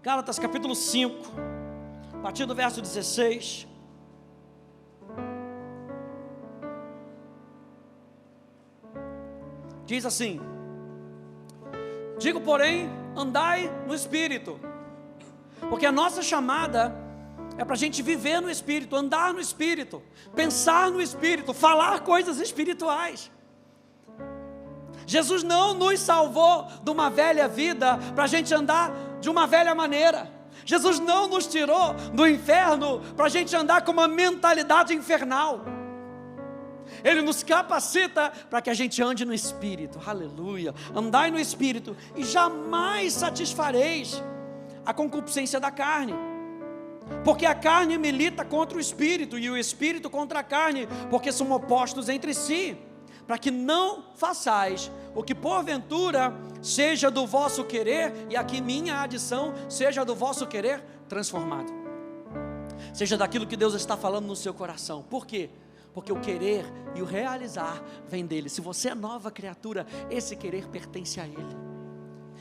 Gálatas capítulo 5, a partir do verso 16. Diz assim: digo, porém, andai no Espírito, porque a nossa chamada é para a gente viver no Espírito, andar no Espírito, pensar no Espírito, falar coisas espirituais. Jesus não nos salvou de uma velha vida para a gente andar de uma velha maneira. Jesus não nos tirou do inferno para a gente andar com uma mentalidade infernal. Ele nos capacita para que a gente ande no Espírito. Aleluia. Andai no Espírito e jamais satisfareis a concupiscência da carne, porque a carne milita contra o Espírito e o Espírito contra a carne, porque são opostos entre si, para que não façais o que porventura seja do vosso querer, e aqui minha adição, seja do vosso querer transformado, seja daquilo que Deus está falando no seu coração. Por quê? Porque o querer e o realizar vem dele. Se você é nova criatura, esse querer pertence a ele.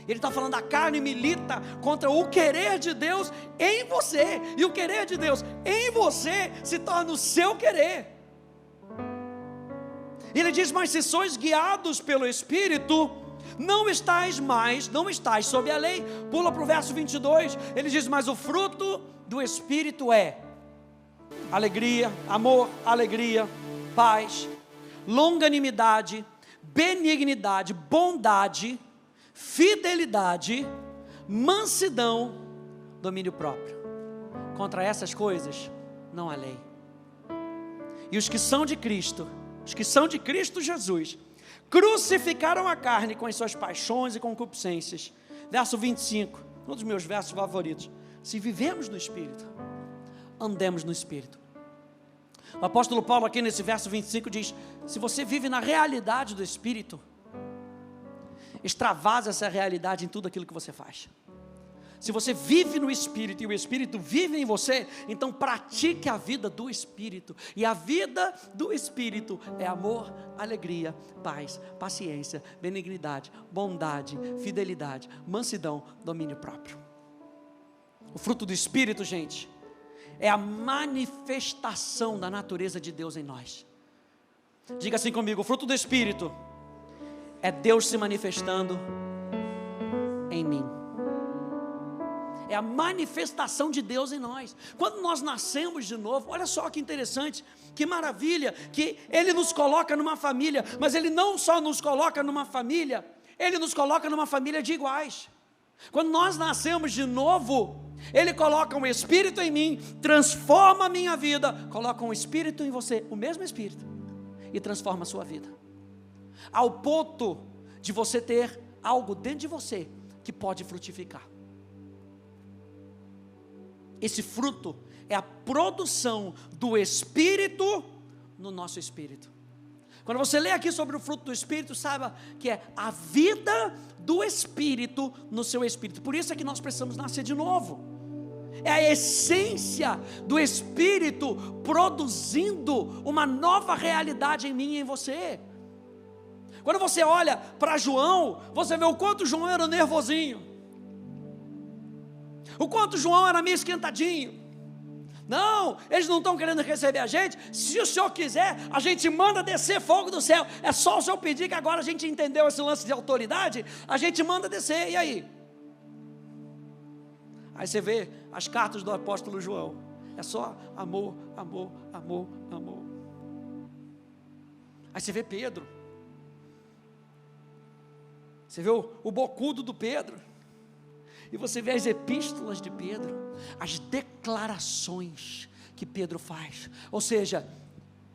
Ele está falando, a carne milita contra o querer de Deus em você, e o querer de Deus em você se torna o seu querer. Ele diz, mas se sois guiados pelo Espírito, não estáis sob a lei. Pula para o verso 22, ele diz, mas o fruto do Espírito é alegria, amor, alegria, paz, longanimidade, benignidade, bondade, fidelidade, mansidão, domínio próprio. Contra essas coisas não há lei. E os que são de Cristo, os que são de Cristo Jesus, crucificaram a carne com as suas paixões e concupiscências. Verso 25, um dos meus versos favoritos. Se vivemos no Espírito, andemos no Espírito. O apóstolo Paulo aqui nesse verso 25 diz, se você vive na realidade do Espírito, extravasa essa realidade em tudo aquilo que você faz. Se você vive no Espírito e o Espírito vive em você, então pratique a vida do Espírito. E a vida do Espírito é amor, alegria, paz, paciência, benignidade, bondade, fidelidade, mansidão, domínio próprio. O fruto do Espírito, gente, é a manifestação da natureza de Deus em nós. Diga assim comigo, o fruto do Espírito é Deus se manifestando em mim. É a manifestação de Deus em nós. Quando nós nascemos de novo, olha só que interessante, que maravilha, que Ele nos coloca numa família, mas Ele não só nos coloca numa família, Ele nos coloca numa família de iguais. Quando nós nascemos de novo, Ele coloca um Espírito em mim, transforma a minha vida, coloca um Espírito em você, o mesmo Espírito, e transforma a sua vida, ao ponto de você ter algo dentro de você que pode frutificar. Esse fruto é a produção do Espírito no nosso espírito. Quando você lê aqui sobre o fruto do Espírito, saiba que é a vida do Espírito no seu espírito. Por isso é que nós precisamos nascer de novo. É a essência do Espírito produzindo uma nova realidade em mim e em você. Quando você olha para João, você vê o quanto João era nervosinho, o quanto João era meio esquentadinho. Não, eles não estão querendo receber a gente. Se o Senhor quiser, a gente manda descer fogo do céu. É só o Senhor pedir, que agora a gente entendeu esse lance de autoridade, a gente manda descer, e aí? Aí você vê as cartas do apóstolo João, é só amor, amor, amor, amor. Aí você vê Pedro, você vê o bocudo do Pedro, e você vê as epístolas de Pedro, as declarações que Pedro faz. Ou seja,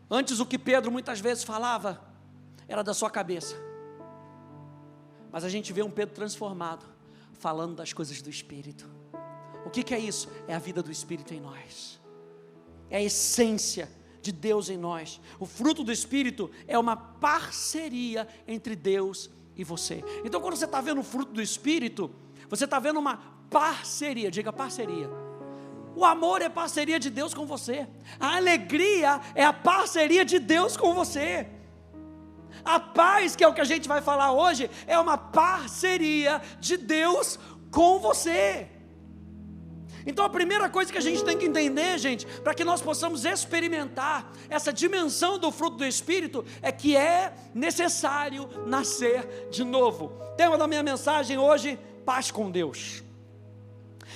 antes o que Pedro muitas vezes falava era da sua cabeça, mas a gente vê um Pedro transformado, falando das coisas do Espírito. O que é isso? É a vida do Espírito em nós, é a essência de Deus em nós. O fruto do Espírito é uma parceria entre Deus e você. Então quando você está vendo o fruto do Espírito, você está vendo uma parceria. Diga parceria. O amor é parceria de Deus com você. A alegria é a parceria de Deus com você. A paz, que é o que a gente vai falar hoje, é uma parceria de Deus com você. Então a primeira coisa que a gente tem que entender, gente, para que nós possamos experimentar essa dimensão do fruto do Espírito, é que é necessário nascer de novo. Tema da minha mensagem hoje: paz com Deus.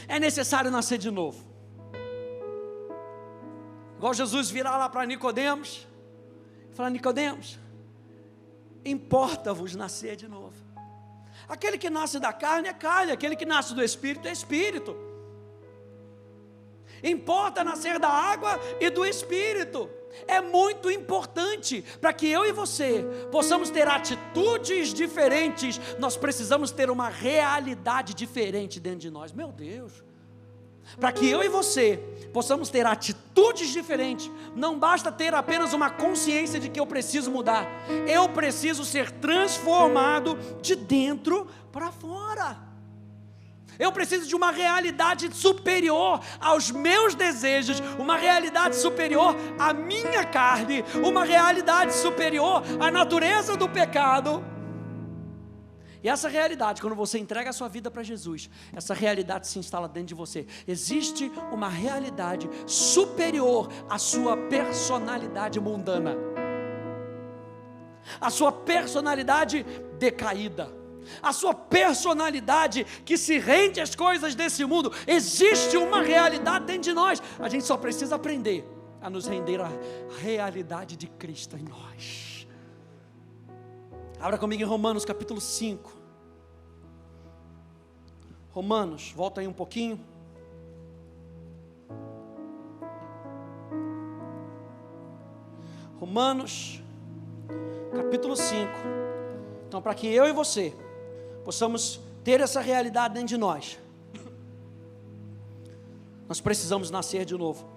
É necessário nascer de novo. Igual Jesus virar lá para Nicodemos e falar: Nicodemos, importa-vos nascer de novo. Aquele que nasce da carne é carne, aquele que nasce do Espírito é Espírito. Importa nascer da água e do Espírito. É muito importante para que eu e você possamos ter atitudes diferentes. Nós precisamos ter uma realidade diferente dentro de nós. Meu Deus! Para que eu e você possamos ter atitudes diferentes, não basta ter apenas uma consciência de que eu preciso mudar. Eu preciso ser transformado de dentro para fora. Eu preciso de uma realidade superior aos meus desejos, uma realidade superior à minha carne, uma realidade superior à natureza do pecado. E essa realidade, quando você entrega a sua vida para Jesus, essa realidade se instala dentro de você. Existe uma realidade superior à sua personalidade mundana, à sua personalidade decaída, a sua personalidade que se rende às coisas desse mundo. Existe uma realidade dentro de nós. A gente só precisa aprender a nos render à realidade de Cristo em nós. Abra comigo em Romanos capítulo 5. Romanos, volta aí um pouquinho. Romanos capítulo 5. Então, para que eu e você possamos ter essa realidade dentro de nós, nós precisamos nascer de novo.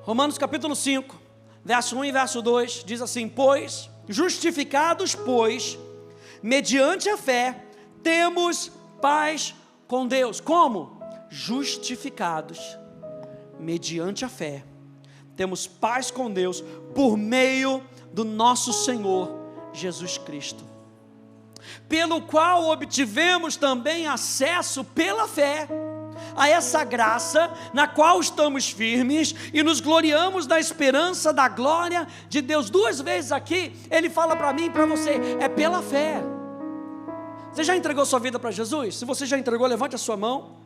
Romanos capítulo 5, verso 1 e verso 2, diz assim: pois, justificados, mediante a fé, temos paz com Deus. Como? Justificados, mediante a fé, temos paz com Deus, por meio do nosso Senhor Jesus Cristo, pelo qual obtivemos também acesso pela fé a essa graça na qual estamos firmes e nos gloriamos da esperança da glória de Deus. Duas vezes aqui ele fala para mim e para você: é pela fé. Você já entregou sua vida para Jesus? Se você já entregou, levante a sua mão.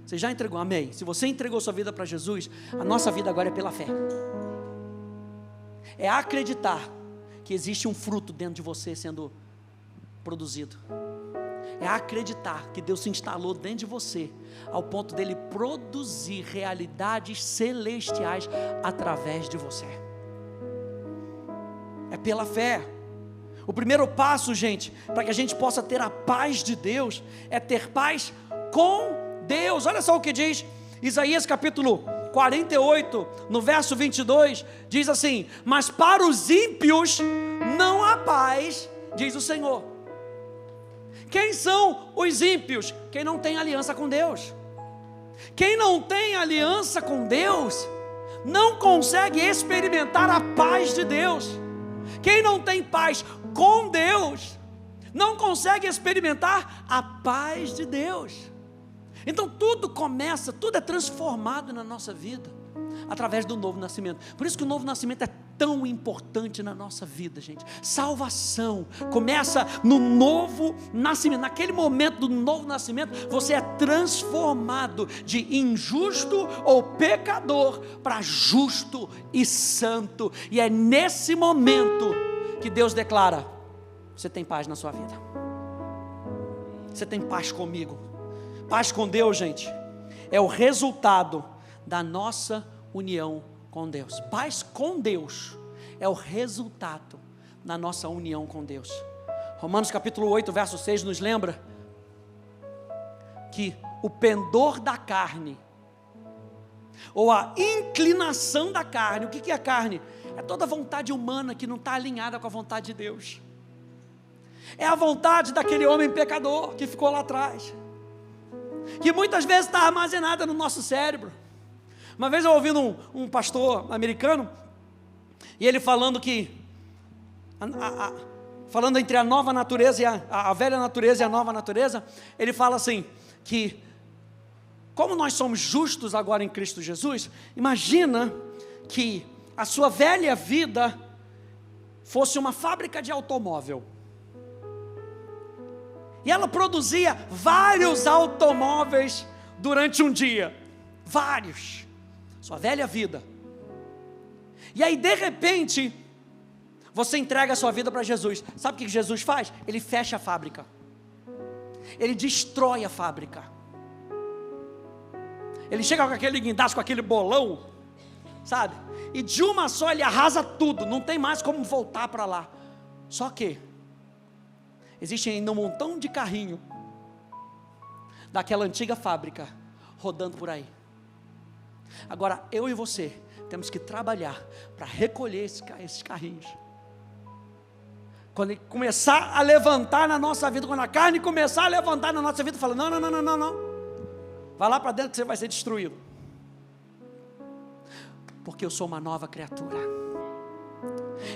Você já entregou? Amém. Se você entregou sua vida para Jesus, a nossa vida agora é pela fé. É acreditar que existe um fruto dentro de você sendo produzido. É acreditar que Deus se instalou dentro de você ao ponto dele produzir realidades celestiais através de você. É pela fé. O primeiro passo, gente, para que a gente possa ter a paz de Deus, é ter paz com Deus. Olha só o que diz Isaías capítulo 48, no verso 22, diz assim: mas para os ímpios não há paz, diz o Senhor. Quem são os ímpios? Quem não tem aliança com Deus. Quem não tem aliança com Deus não consegue experimentar a paz de Deus. Quem não tem paz com Deus não consegue experimentar a paz de Deus. Então tudo começa, tudo é transformado na nossa vida através do novo nascimento. Por isso que o novo nascimento é tão importante na nossa vida, gente. Salvação começa no novo nascimento. Naquele momento do novo nascimento, você é transformado de injusto ou pecador para justo e santo. E é nesse momento que Deus declara: você tem paz na sua vida. Você tem paz comigo. Paz com Deus, gente, é o resultado da nossa união com Deus. Paz com Deus é o resultado da nossa união com Deus. Romanos capítulo 8, verso 6 nos lembra que o pendor da carne, ou a inclinação da carne, o que é a carne? É toda a vontade humana que não está alinhada com a vontade de Deus. É a vontade daquele homem pecador que ficou lá atrás, que muitas vezes está armazenada no nosso cérebro. Uma vez eu ouvi um pastor americano, e ele falando que, falando entre a nova natureza e a velha natureza e a nova natureza, ele fala assim, que como nós somos justos agora em Cristo Jesus, imagina que a sua velha vida fosse uma fábrica de automóvel. E ela produzia vários automóveis durante um dia. Vários. Sua velha vida. E aí, de repente, você entrega a sua vida para Jesus. Sabe o que Jesus faz? Ele fecha a fábrica. Ele destrói a fábrica. Ele chega com aquele guindaste, com aquele bolão, sabe? E de uma só ele arrasa tudo. Não tem mais como voltar para lá. Só que existe ainda um montão de carrinho daquela antiga fábrica rodando por aí. Agora, eu e você temos que trabalhar para recolher esses carrinhos. Quando ele começar a levantar na nossa vida, quando a carne começar a levantar na nossa vida, fala, não. Vai lá para dentro que você vai ser destruído. Porque eu sou uma nova criatura.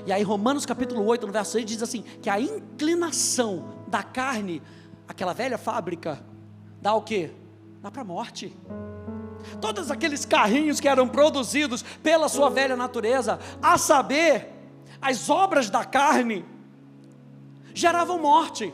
E aí Romanos capítulo 8, no verso 6, diz assim, que a inclinação da carne, aquela velha fábrica, dá o quê? Dá para a morte. Todos aqueles carrinhos que eram produzidos pela sua velha natureza, a saber, as obras da carne, geravam morte.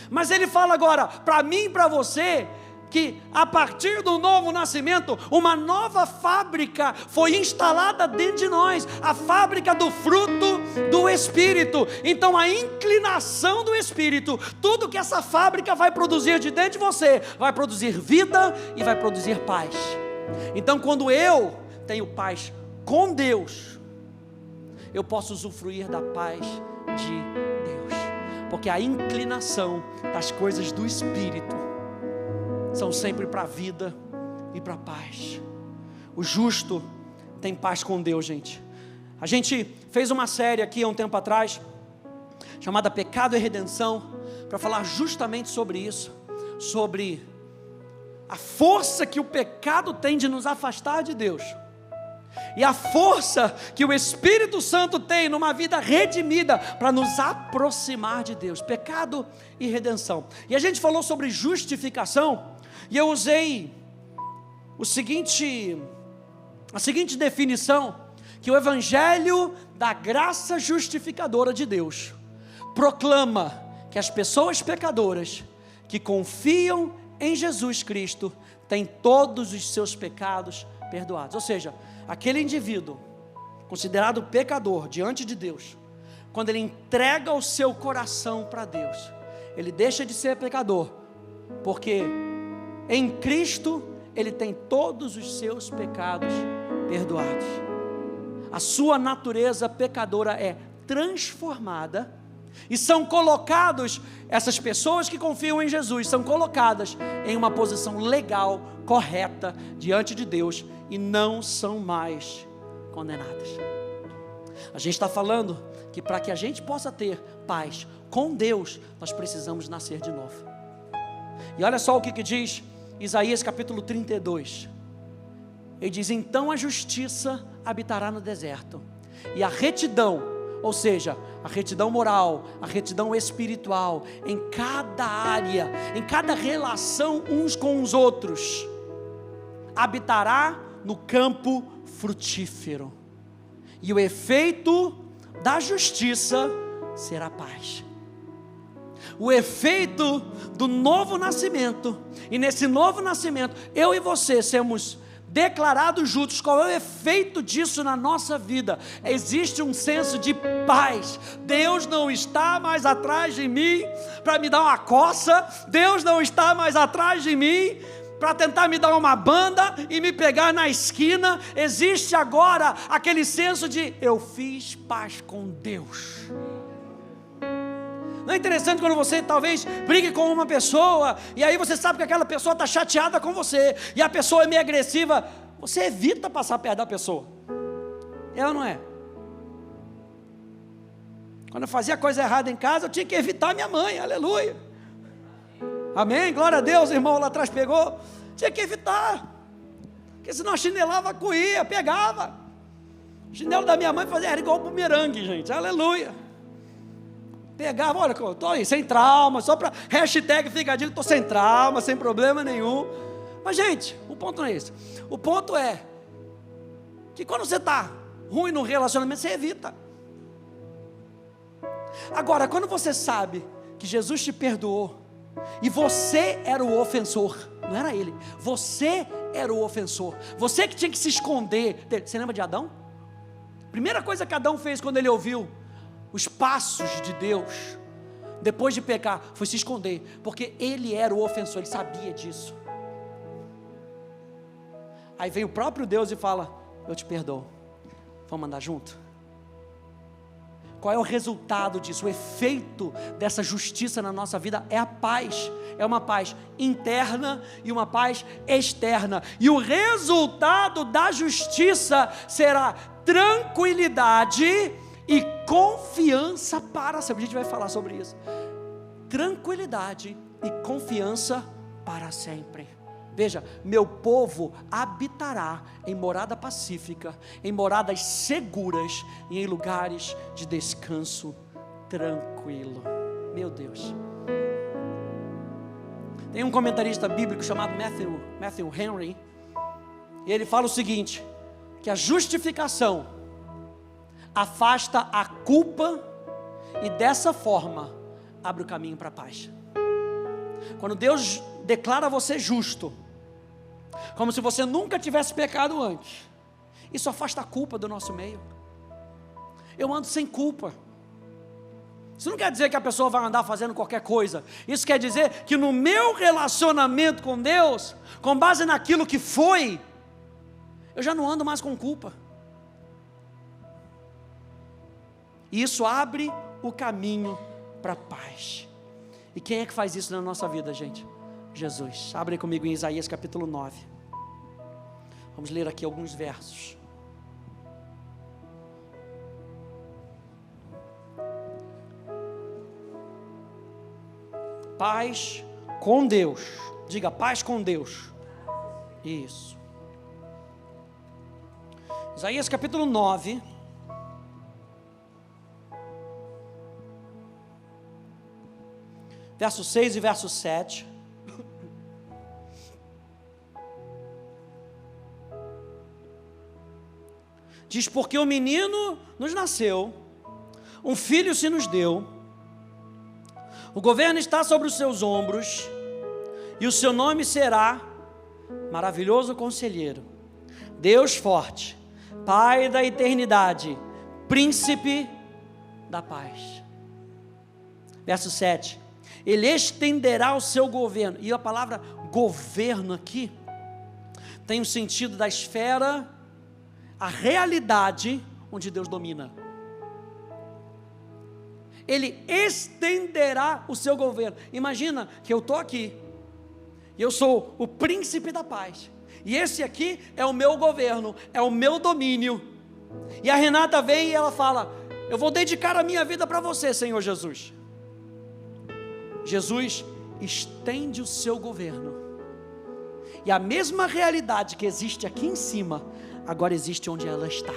Mas ele fala agora, para mim e para você, que a partir do novo nascimento, uma nova fábrica foi instalada dentro de nós, a fábrica do fruto do Espírito. Então a inclinação do Espírito, tudo que essa fábrica vai produzir de dentro de você, vai produzir vida e vai produzir paz. Então quando eu tenho paz com Deus, eu posso usufruir da paz de Deus, porque a inclinação das coisas do Espírito são sempre para a vida e para a paz. O justo tem paz com Deus, gente. A gente fez uma série aqui há um tempo atrás, chamada Pecado e Redenção, para falar justamente sobre isso, sobre a força que o pecado tem de nos afastar de Deus, e a força que o Espírito Santo tem numa vida redimida para nos aproximar de Deus. Pecado e redenção. E a gente falou sobre justificação, e eu usei a seguinte definição, que o Evangelho da graça justificadora de Deus proclama que as pessoas pecadoras que confiam em Jesus Cristo têm todos os seus pecados perdoados. Ou seja, aquele indivíduo considerado pecador diante de Deus, quando ele entrega o seu coração para Deus, ele deixa de ser pecador, porque em Cristo ele tem todos os seus pecados perdoados. A sua natureza pecadora é transformada, e são colocados, essas pessoas que confiam em Jesus, são colocadas em uma posição legal, correta, diante de Deus, e não são mais condenadas. A gente está falando que para que a gente possa ter paz com Deus, nós precisamos nascer de novo. E olha só o que diz Isaías capítulo 32, ele diz, então a justiça habitará no deserto, e a retidão, ou seja, a retidão moral, a retidão espiritual, em cada área, em cada relação uns com os outros, habitará no campo frutífero, e o efeito da justiça será paz. O efeito do novo nascimento, e nesse novo nascimento, eu e você somos declarados justos. Qual é o efeito disso na nossa vida? Existe um senso de paz. Deus não está mais atrás de mim para me dar uma coça, Deus não está mais atrás de mim para tentar me dar uma banda e me pegar na esquina. Existe agora aquele senso de eu fiz paz com Deus. Não é interessante quando você talvez brigue com uma pessoa, e aí você sabe que aquela pessoa está chateada com você, e a pessoa é meio agressiva, você evita passar perto da pessoa, é ou não é? Quando eu fazia coisa errada em casa, eu tinha que evitar minha mãe, aleluia, amém, glória a Deus, o irmão lá atrás pegou, tinha que evitar, porque senão a chinelava, coía, pegava, o chinelo da minha mãe era igual bumerangue, gente, aleluia. Pegava, olha, eu estou aí, sem trauma, só para hashtag fica digo, estou sem trauma, sem problema nenhum. Mas, gente, o ponto não é esse. O ponto é que quando você está ruim no relacionamento, você evita. Agora, quando você sabe que Jesus te perdoou, e você era o ofensor, não era ele, você era o ofensor, você que tinha que se esconder dele. Você lembra de Adão? Primeira coisa que Adão fez quando ele ouviu os passos de Deus, depois de pecar, foi se esconder, porque ele era o ofensor, ele sabia disso. Aí vem o próprio Deus e fala: eu te perdoo, vamos andar junto? Qual é o resultado disso? O efeito dessa justiça na nossa vida é a paz. É uma paz interna e uma paz externa. E o resultado da justiça será tranquilidade e confiança para sempre. A gente vai falar sobre isso. Tranquilidade e confiança para sempre. Veja, meu povo habitará em morada pacífica, em moradas seguras e em lugares de descanso tranquilo. Meu Deus. Tem um comentarista bíblico chamado Matthew Henry, e ele fala o seguinte, que a justificação afasta a culpa e dessa forma abre o caminho para a paz. Quando Deus declara você justo, como se você nunca tivesse pecado antes, isso afasta a culpa do nosso meio. Eu ando sem culpa. Isso não quer dizer que a pessoa vai andar fazendo qualquer coisa. Isso quer dizer que no meu relacionamento com Deus, com base naquilo que foi, eu já não ando mais com culpa. E isso abre o caminho para a paz. E quem é que faz isso na nossa vida, gente? Jesus. Abre comigo em Isaías capítulo 9. Vamos ler aqui alguns versos. Paz com Deus. Diga, paz com Deus. Isso. Isaías capítulo 9. Verso 6 e verso 7. Diz, porque o menino nos nasceu, um filho se nos deu, o governo está sobre os seus ombros, e o seu nome será Maravilhoso Conselheiro, Deus Forte, Pai da Eternidade, Príncipe da Paz. Verso 7, Ele estenderá o seu governo, e a palavra governo aqui, tem o sentido da esfera, a realidade onde Deus domina. Ele estenderá o seu governo. Imagina que eu estou aqui, e eu sou o príncipe da paz, e esse aqui é o meu governo, é o meu domínio, e a Renata vem e ela fala, eu vou dedicar a minha vida para você, Senhor Jesus. Jesus estende o seu governo, e a mesma realidade que existe aqui em cima, agora existe onde ela está.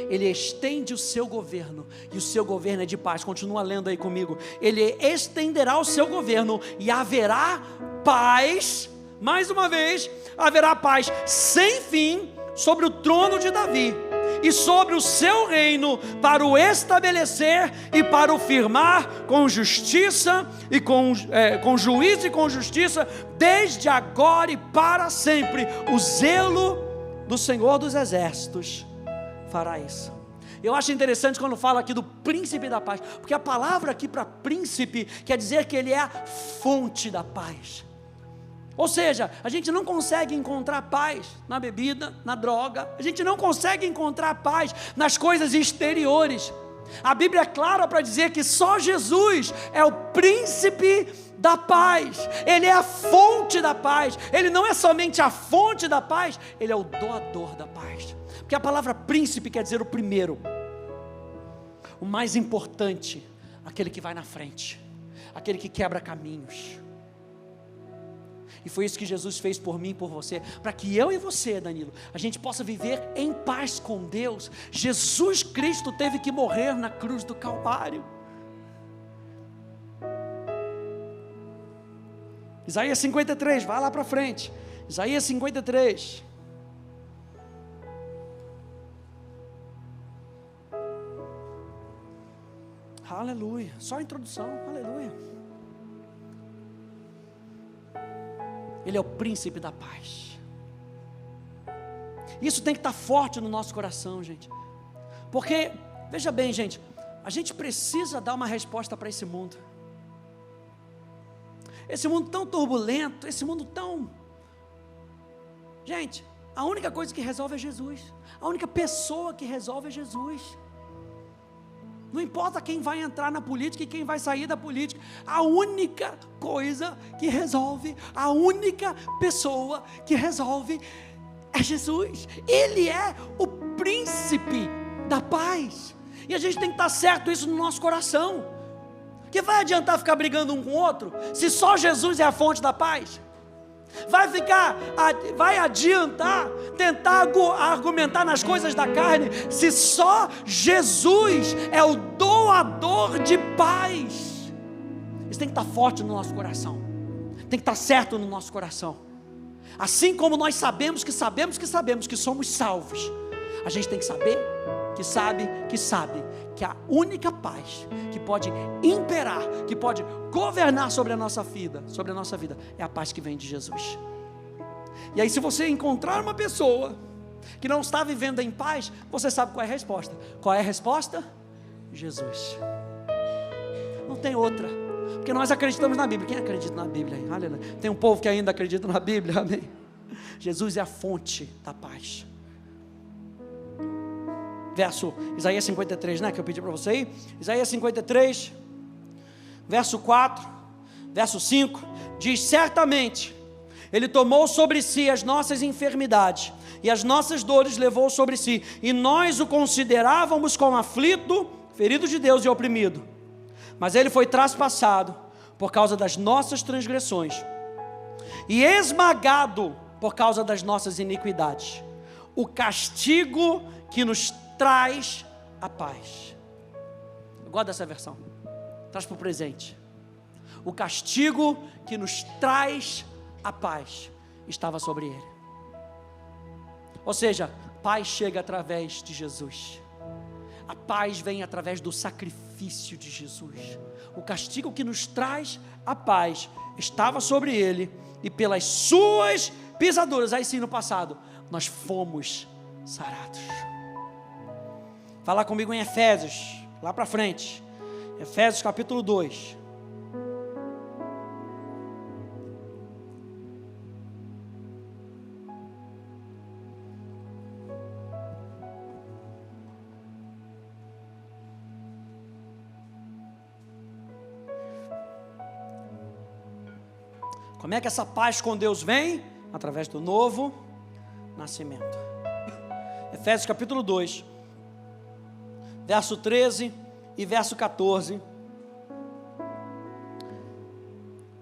Ele estende o seu governo, e o seu governo é de paz. Continua lendo aí comigo. Ele estenderá o seu governo, e haverá paz, mais uma vez, haverá paz sem fim sobre o trono de Davi, e sobre o seu reino, para o estabelecer e para o firmar com justiça, e com juízo e com justiça, desde agora e para sempre. O zelo do Senhor dos Exércitos fará isso. Eu acho interessante quando fala aqui do príncipe da paz, porque a palavra aqui para príncipe quer dizer que ele é a fonte da paz. Ou seja, a gente não consegue encontrar paz na bebida, na droga, a gente não consegue encontrar paz nas coisas exteriores. A Bíblia é clara para dizer que só Jesus é o príncipe da paz, Ele é a fonte da paz. Ele não é somente a fonte da paz, Ele é o doador da paz. Porque a palavra príncipe quer dizer o primeiro, o mais importante, aquele que vai na frente, aquele que quebra caminhos. E foi isso que Jesus fez por mim e por você, para que eu e você, Danilo, a gente possa viver em paz com Deus. Jesus Cristo teve que morrer na cruz do Calvário. Isaías 53, vai lá para frente. Isaías 53. Aleluia. Só a introdução. Aleluia. Ele é o príncipe da paz. Isso tem que estar forte no nosso coração, gente. Porque, veja bem, gente, a gente precisa dar uma resposta para esse mundo. Esse mundo tão turbulento, esse mundo tão... Gente, a única coisa que resolve é Jesus. A única pessoa que resolve é Jesus. Não importa quem vai entrar na política e quem vai sair da política. A única coisa que resolve, a única pessoa que resolve é Jesus. Ele é o príncipe da paz. E a gente tem que estar certo isso no nosso coração. Que vai adiantar ficar brigando um com o outro, se só Jesus é a fonte da paz? Vai adiantar tentar argumentar nas coisas da carne, se só Jesus é o doador de paz? Isso tem que estar forte no nosso coração, tem que estar certo no nosso coração. Assim como nós sabemos que somos salvos, a gente tem que saber que sabe que a única paz que pode imperar, que pode governar sobre a nossa vida, é a paz que vem de Jesus. E aí, se você encontrar uma pessoa que não está vivendo em paz, você sabe qual é a resposta. Qual é a resposta? Jesus. Não tem outra. Porque nós acreditamos na Bíblia. Quem acredita na Bíblia? Aleluia. Tem um povo que ainda acredita na Bíblia, amém? Jesus é a fonte da paz. Verso, Isaías 53, né, que eu pedi para você aí. Isaías 53, verso 4, verso 5, diz: certamente Ele tomou sobre si as nossas enfermidades, e as nossas dores levou sobre si, e nós o considerávamos como aflito, ferido de Deus e oprimido, mas Ele foi traspassado por causa das nossas transgressões, e esmagado por causa das nossas iniquidades. O castigo que nos traz a paz. Eu gosto dessa versão. Traz para o presente. O castigo que nos traz a paz estava sobre Ele. Ou seja, paz chega através de Jesus. A paz vem através do sacrifício de Jesus. O castigo que nos traz a paz estava sobre Ele, e pelas suas pisaduras, aí sim no passado, nós fomos sarados. Fala comigo em Efésios, lá para frente. Efésios capítulo 2. Como é que essa paz com Deus vem? Através do novo nascimento. Efésios capítulo 2. Verso 13 e verso 14,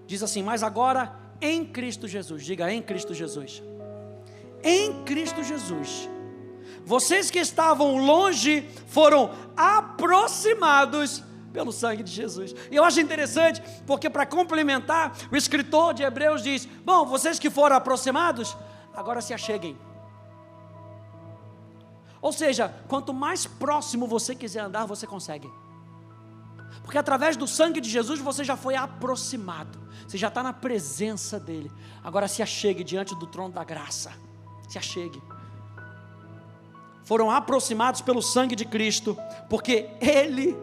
diz assim: mas agora em Cristo Jesus, diga em Cristo Jesus, em Cristo Jesus, vocês que estavam longe foram aproximados pelo sangue de Jesus. E eu acho interessante, porque para complementar, o escritor de Hebreus diz: bom, vocês que foram aproximados, agora se acheguem. Ou seja, quanto mais próximo você quiser andar, você consegue. Porque através do sangue de Jesus você já foi aproximado. Você já está na presença dEle. Agora se achegue diante do trono da graça. Se achegue. Foram aproximados pelo sangue de Cristo, porque Ele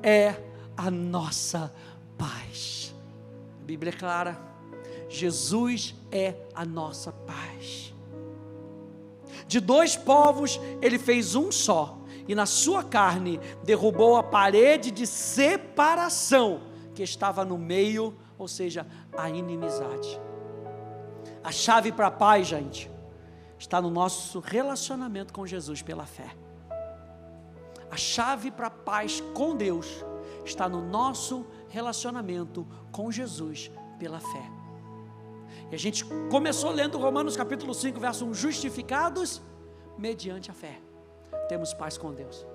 é a nossa paz. A Bíblia é clara. Jesus é a nossa paz. De dois povos Ele fez um só, e na sua carne derrubou a parede de separação que estava no meio, ou seja, a inimizade. A chave para a paz, gente, está no nosso relacionamento com Jesus pela fé. A chave para a paz com Deus está no nosso relacionamento com Jesus pela fé. E a gente começou lendo Romanos capítulo 5, verso 1, justificados mediante a fé, temos paz com Deus.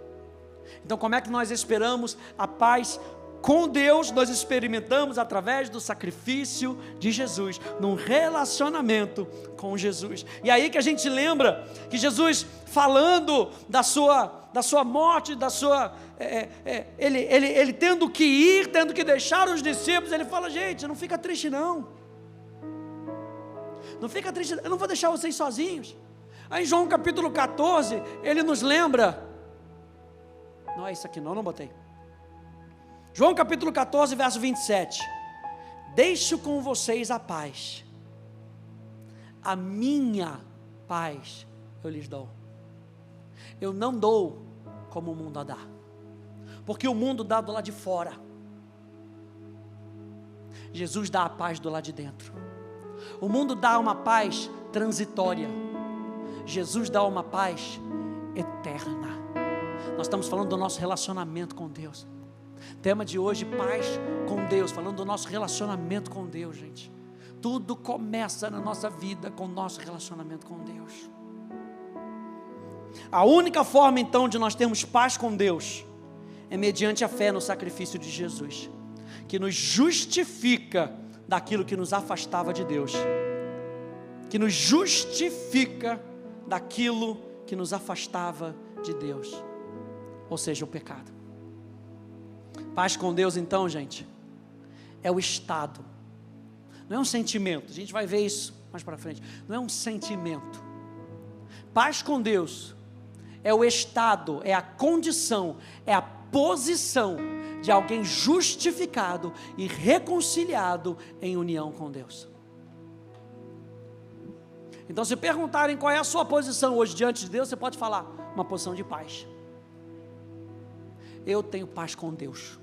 Então como é que nós esperamos a paz com Deus nós experimentamos através do sacrifício de Jesus, num relacionamento com Jesus. E aí que a gente lembra que Jesus, falando da sua morte, ele tendo que ir, tendo que deixar os discípulos, ele fala: gente, não fica triste não. Não fica triste, eu não vou deixar vocês sozinhos. Aí em João capítulo 14, ele nos lembra, não é isso aqui não botei. João capítulo 14, verso 27. Deixo com vocês a paz, a minha paz eu lhes dou. Eu não dou como o mundo a dá, porque o mundo dá do lado de fora, Jesus dá a paz do lado de dentro. O mundo dá uma paz transitória, Jesus dá uma paz eterna. Nós estamos falando do nosso relacionamento com Deus. Tema de hoje, paz com Deus, falando do nosso relacionamento com Deus, gente. Tudo começa na nossa vida com o nosso relacionamento com Deus. A única forma então de nós termos paz com Deus é mediante a fé no sacrifício de Jesus, que nos justifica daquilo que nos afastava de Deus, que nos justifica daquilo que nos afastava de Deus, ou seja, o pecado. Paz com Deus então, gente, é o estado, não é um sentimento. A gente vai ver isso mais para frente. Não é um sentimento. Paz com Deus é o estado, é a condição, é a posição de alguém justificado e reconciliado em união com Deus. Então, se perguntarem qual é a sua posição hoje diante de Deus, você pode falar: uma posição de paz. Eu tenho paz com Deus.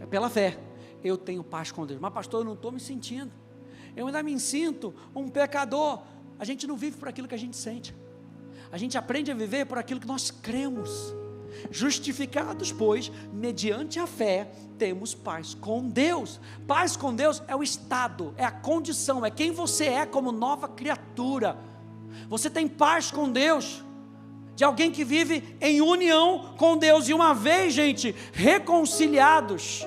Pela fé, eu tenho paz com Deus. Mas pastor, eu não estou me sentindo. Eu ainda me sinto um pecador. A gente não vive por aquilo que a gente sente. A gente aprende a viver por aquilo que nós cremos. Justificados, pois, mediante a fé, temos paz com Deus. Paz com Deus é o estado, é a condição, é quem você é como nova criatura. Você tem paz com Deus, de alguém que vive em união com Deus. E uma vez, gente, reconciliados,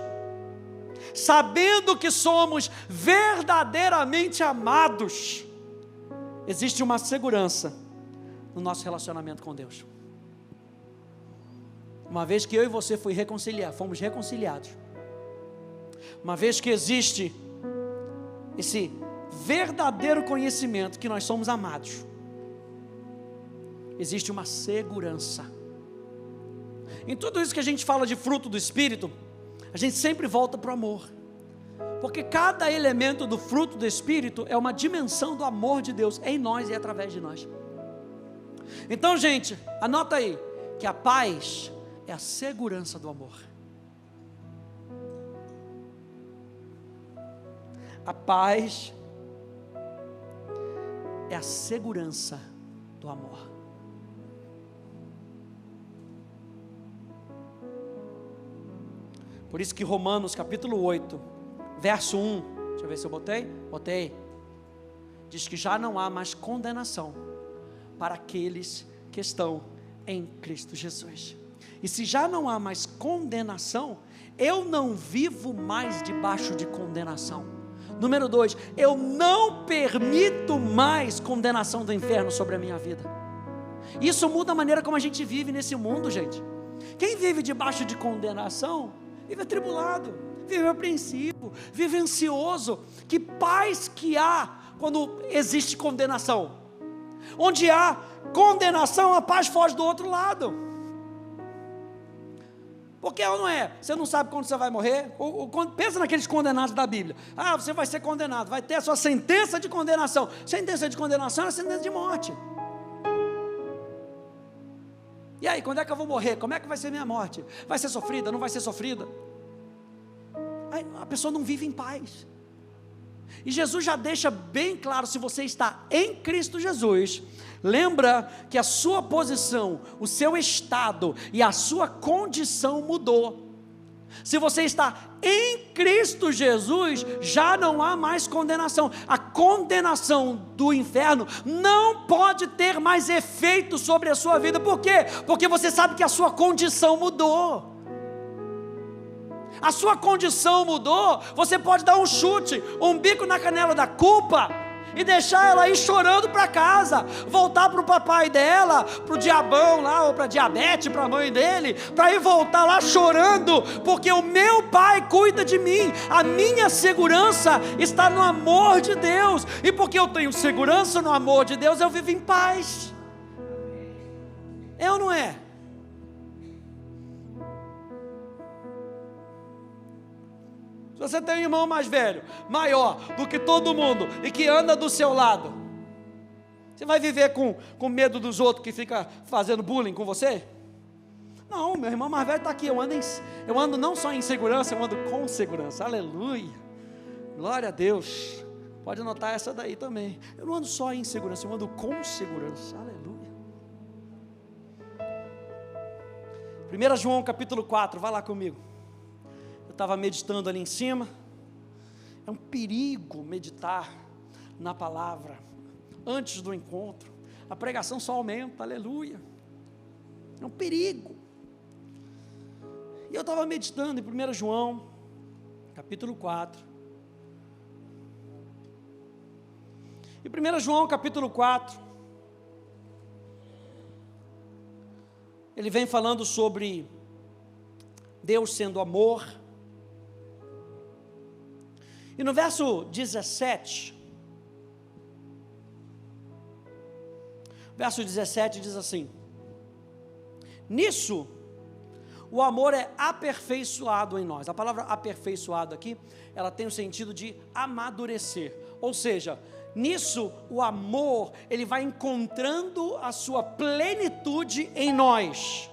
sabendo que somos verdadeiramente amados, existe uma segurança no nosso relacionamento com Deus. Uma vez que eu e você fomos reconciliados, uma vez que existe esse verdadeiro conhecimento que nós somos amados, existe uma segurança. Em tudo isso que a gente fala de fruto do Espírito, a gente sempre volta para o amor, porque cada elemento do fruto do Espírito é uma dimensão do amor de Deus em nós e através de nós. Então, gente, anota aí, que a paz é a segurança do amor. A paz é a segurança do amor. Por isso que Romanos capítulo 8, verso 1, deixa eu ver se eu botei, diz que já não há mais condenação para aqueles que estão em Cristo Jesus. E se já não há mais condenação, eu não vivo mais debaixo de condenação. Número 2, eu não permito mais condenação do inferno sobre a minha vida. Isso muda a maneira como a gente vive nesse mundo, gente. Quem vive debaixo de condenação, vive atribulado, vive apreensivo, vive ansioso. Que paz que há quando existe condenação? Onde há condenação, a paz foge do outro lado. Porque não é, você não sabe quando você vai morrer. Pensa naqueles condenados da Bíblia. Você vai ser condenado, vai ter a sua sentença de condenação. Sentença de condenação é sentença de morte. E aí, quando é que eu vou morrer? Como é que vai ser minha morte? Vai ser sofrida? Não vai ser sofrida? Aí, a pessoa não vive em paz. E Jesus já deixa bem claro: se você está em Cristo Jesus, lembra que a sua posição, o seu estado e a sua condição mudou. Se você está em Cristo Jesus, já não há mais condenação. A condenação do inferno não pode ter mais efeito sobre a sua vida. Por quê? Porque você sabe que a sua condição mudou. A sua condição mudou, você pode dar um chute, um bico na canela da culpa e deixar ela ir chorando para casa, voltar para o papai dela, para o diabão lá, ou para a diabetes, para a mãe dele, para ir voltar lá chorando, porque o meu pai cuida de mim, a minha segurança está no amor de Deus, e porque eu tenho segurança no amor de Deus, eu vivo em paz. É ou não é? Se você tem um irmão mais velho, maior do que todo mundo, e que anda do seu lado, você vai viver com medo dos outros que ficam fazendo bullying com você? Não, meu irmão mais velho está aqui, eu ando não só em segurança, eu ando com segurança, aleluia, glória a Deus, pode anotar essa daí também, eu não ando só em segurança, eu ando com segurança, aleluia. 1 João capítulo 4, vai lá comigo. Estava meditando ali em cima. É um perigo meditar na palavra antes do encontro. A pregação só aumenta, aleluia. É um perigo. E eu estava meditando em 1 João capítulo 4. Em 1 João capítulo 4, ele vem falando sobre Deus sendo amor. E no verso 17, diz assim: nisso, o amor é aperfeiçoado em nós. A palavra aperfeiçoado aqui, ela tem o sentido de amadurecer. Ou seja, nisso o amor, ele vai encontrando a sua plenitude em nós.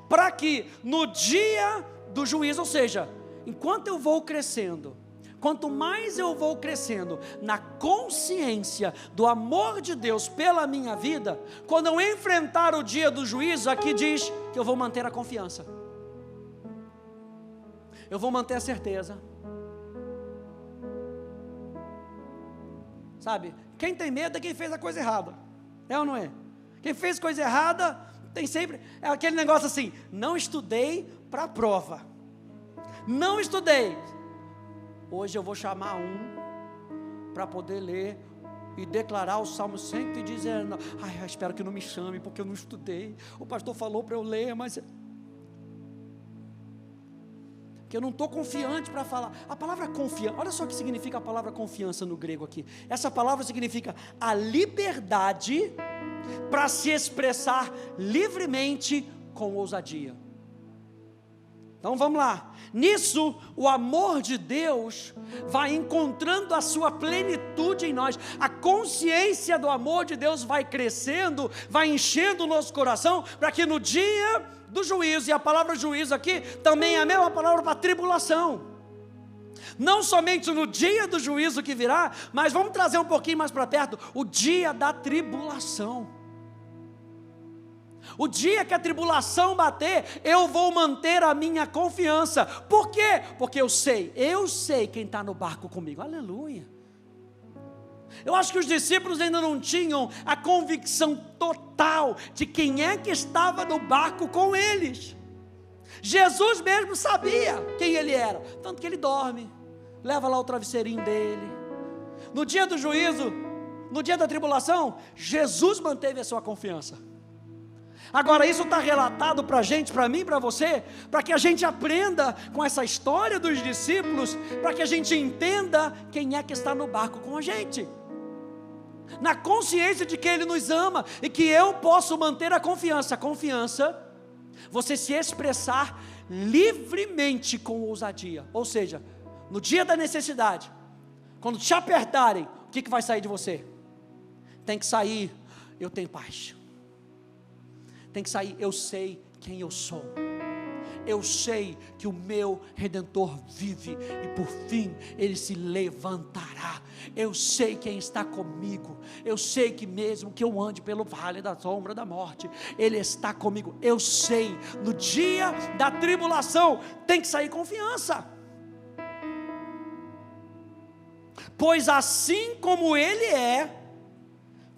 Para que no dia do juízo, ou seja, enquanto eu vou crescendo, quanto mais eu vou crescendo na consciência do amor de Deus pela minha vida, quando eu enfrentar o dia do juízo, aqui diz que eu vou manter a confiança, eu vou manter a certeza. Sabe, quem tem medo é quem fez a coisa errada, é ou não é? Quem fez coisa errada, tem sempre, é aquele negócio assim, não estudei para a prova, não estudei, hoje eu vou chamar para poder ler e declarar o Salmo 119. Ai, eu espero que não me chame, porque eu não estudei. O pastor falou para eu ler, mas que eu não estou confiante para falar. A palavra confiança, olha só o que significa a palavra confiança no grego aqui. Essa palavra significa a liberdade para se expressar livremente com ousadia. Então vamos lá, nisso o amor de Deus vai encontrando a sua plenitude em nós, a consciência do amor de Deus vai crescendo, vai enchendo o nosso coração, para que no dia do juízo, e a palavra juízo aqui também é a mesma palavra para tribulação, não somente no dia do juízo que virá, mas vamos trazer um pouquinho mais para perto, o dia da tribulação. O dia que a tribulação bater, eu vou manter a minha confiança. Por quê? Porque eu sei quem está no barco comigo. Aleluia. Eu acho que os discípulos ainda não tinham a convicção total de quem é que estava no barco com eles. Jesus mesmo sabia quem ele era, tanto que ele dorme, leva lá o travesseirinho dele. No dia do juízo, no dia da tribulação, Jesus manteve a sua confiança. Agora isso está relatado para a gente, para mim, para você, para que a gente aprenda com essa história dos discípulos, para que a gente entenda quem é que está no barco com a gente, na consciência de que Ele nos ama, e que eu posso manter a confiança, você se expressar livremente com ousadia, ou seja, no dia da necessidade, quando te apertarem, o que vai sair de você? Tem que sair, eu tenho paz. Tem que sair, eu sei quem eu sou, eu sei que o meu Redentor vive, e por fim Ele se levantará, eu sei quem está comigo, eu sei que mesmo que eu ande pelo vale da sombra da morte, Ele está comigo, eu sei, no dia da tribulação, tem que sair confiança, pois assim como Ele é,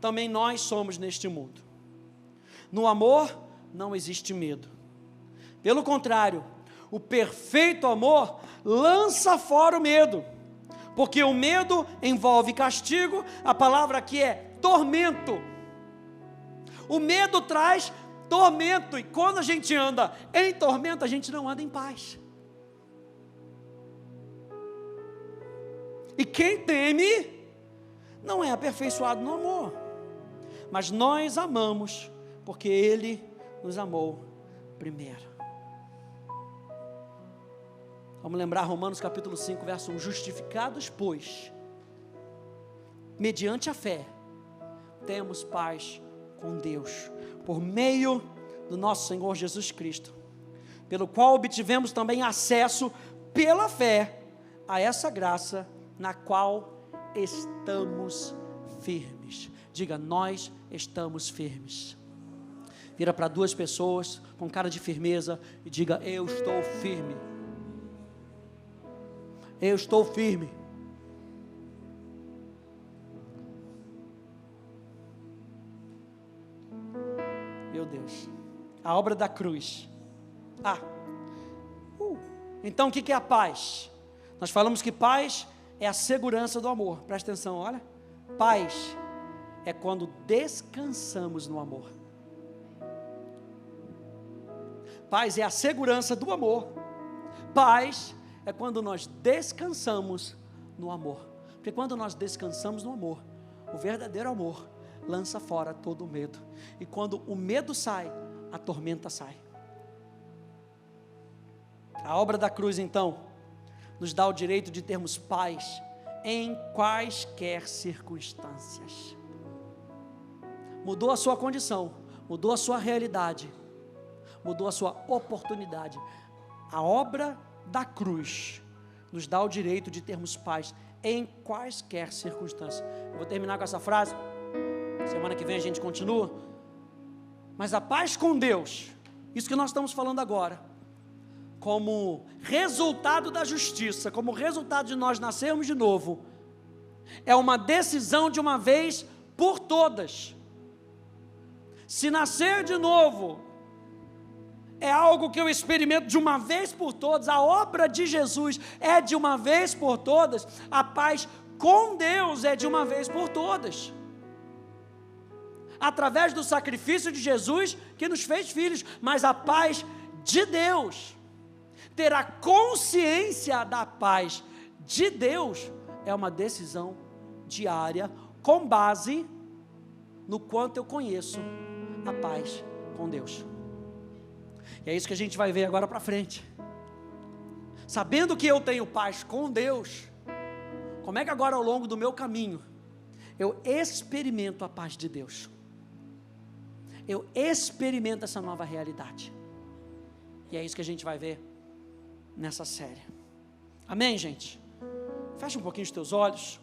também nós somos neste mundo. No amor não existe medo. Pelo contrário, O perfeito amor lança fora o medo, porque o medo envolve castigo. A palavra aqui é tormento. O medo traz tormento, e quando a gente anda em tormento, a gente não anda em paz. E quem teme não é aperfeiçoado no amor, mas nós amamos porque Ele nos amou primeiro. Vamos lembrar Romanos capítulo 5, verso 1. Justificados, pois, mediante a fé, temos paz com Deus, por meio do nosso Senhor Jesus Cristo, pelo qual obtivemos também acesso pela fé a essa graça na qual estamos firmes. Diga, nós estamos firmes. Vira para duas pessoas com cara de firmeza e diga, eu estou firme. Eu estou firme. Meu Deus. A obra da cruz. Então o que é a paz? Nós falamos que paz é a segurança do amor. Presta atenção, olha. Paz é quando descansamos no amor. Paz é a segurança do amor. Paz é quando nós descansamos no amor. Porque quando nós descansamos no amor, o verdadeiro amor lança fora todo o medo. E quando o medo sai, a tormenta sai. A obra da cruz, então, nos dá o direito de termos paz em quaisquer circunstâncias. Mudou a sua condição, mudou a sua realidade, mudou a sua oportunidade. A obra da cruz nos dá o direito de termos paz em quaisquer circunstâncias. Eu vou terminar com essa frase, semana que vem a gente continua. Mas a paz com Deus, isso que nós estamos falando agora, como resultado da justiça, como resultado de nós nascermos de novo, é uma decisão de uma vez por todas. Se nascer de novo é algo que eu experimento de uma vez por todas, a obra de Jesus é de uma vez por todas, a paz com Deus é de uma vez por todas. Através do sacrifício de Jesus que nos fez filhos, mas a paz de Deus, ter a consciência da paz de Deus, é uma decisão diária, com base no quanto eu conheço a paz com Deus. E é isso que a gente vai ver agora para frente. Sabendo que eu tenho paz com Deus, como é que agora ao longo do meu caminho, eu experimento a paz de Deus? Eu experimento essa nova realidade. E é isso que a gente vai ver nessa série. Amém, gente? Fecha um pouquinho os teus olhos.